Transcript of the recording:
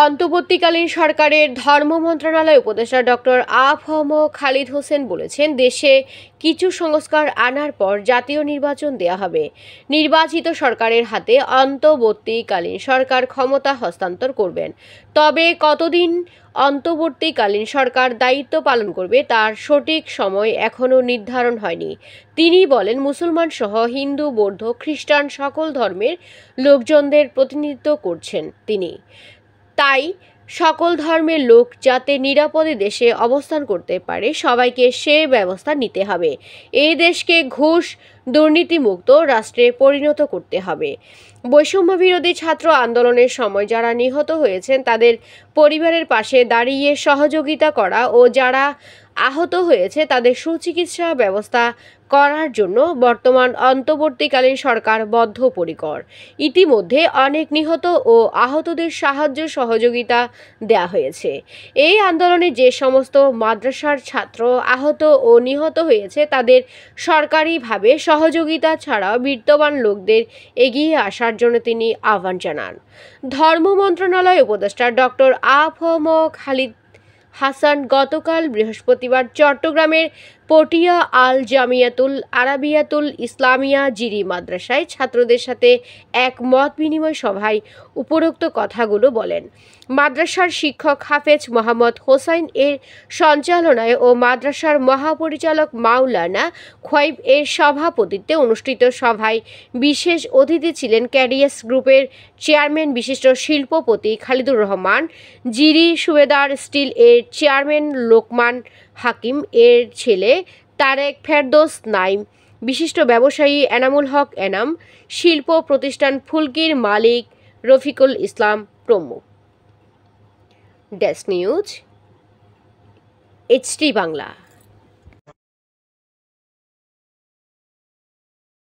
অন্তর্বর্তীকালীন সরকারের ধর্ম মন্ত্রণালয় উপদেষ্টা ডক্টর আ.ফ.ম. খালিদ হোসেন বলেছেন, দেশে কিছু সংস্কার আনার পর জাতীয় নির্বাচন দেয়া হবে। নির্বাচিত সরকারের হাতে অন্তর্বর্তীকালীন সরকার ক্ষমতা হস্তান্তর করবেন। তবে কতদিন অন্তর্বর্তীকালীন সরকার দায়িত্ব পালন করবে তার সঠিক সময় এখনও নির্ধারণ হয়নি। তিনি বলেন, মুসলমান সহ হিন্দু, বৌদ্ধ, খ্রিস্টান সকল ধর্মের লোকজনদের প্রতিনিধিত্ব করছেন তিনি। তাই সকল ধর্মের লোক যাতে নিরাপদে দেশে অবস্থান করতে পারে, সবাইকে সে ব্যবস্থা নিতে হবে। এই দেশকে ঘুষ দুর্নীতিমুক্ত রাষ্ট্রে পরিণত করতে হবে। বৈষম্যবিরোধী ছাত্র আন্দোলনের সময় যারা নিহত হয়েছেন তাদের পরিবারের পাশে দাঁড়িয়ে সহযোগিতা করা ও যারা আহত হয়েছে তাদের সুচিকিৎসা ব্যবস্থা করার জন্য বর্তমান অন্তর্বর্তীকালীন সরকার বদ্ধপরিকর। ইতিমধ্যে অনেক নিহত ও আহতদের সাহায্য সহযোগিতা দেয়া হয়েছে। এই আন্দোলনে যে সমস্ত মাদ্রাসার ছাত্র আহত ও নিহত হয়েছে তাদের সরকারিভাবে সহযোগিতা ছাড়াও বিত্তবান লোকদের এগিয়ে আসার জন্য তিনি আহ্বান জানান। ধর্ম মন্ত্রণালয় উপদেষ্টা ডক্টর আ.ফ.ম. খালিদ হাসান গতকাল বৃহস্পতিবার চট্টগ্রামের পটিয়া আল জামিয়াতুল আরাবিয়াতুল ইসলামিয়া জিরি মাদ্রাসায় ছাত্রদের সাথে এক মত বিনিময় সভায় উপরোক্ত কথাগুলো বলেন। মাদ্রাসার শিক্ষক হাফেজ মোহাম্মদ হোসাইন এর সঞ্চালনায় ও মাদ্রাসার মহাপরিচালক মাওলানা খোয়াইব এর সভাপতিত্বে অনুষ্ঠিত সভায় বিশেষ অতিথি ছিলেন ক্যাডিএস গ্রুপের চেয়ারম্যান বিশিষ্ট শিল্পপতি খালিদুর রহমান, জিরি সুবেদার স্টিল এর চেয়ারম্যান লোকমান হাকিম এর ছেলে তারেক ফেরদৌস নাইম, বিশিষ্ট ব্যবসায়ী এনামুল হক এনাম, শিল্প প্রতিষ্ঠান ফুলকির মালিক রফিকুল ইসলাম প্রমুখ। Desk news, HT Bangla.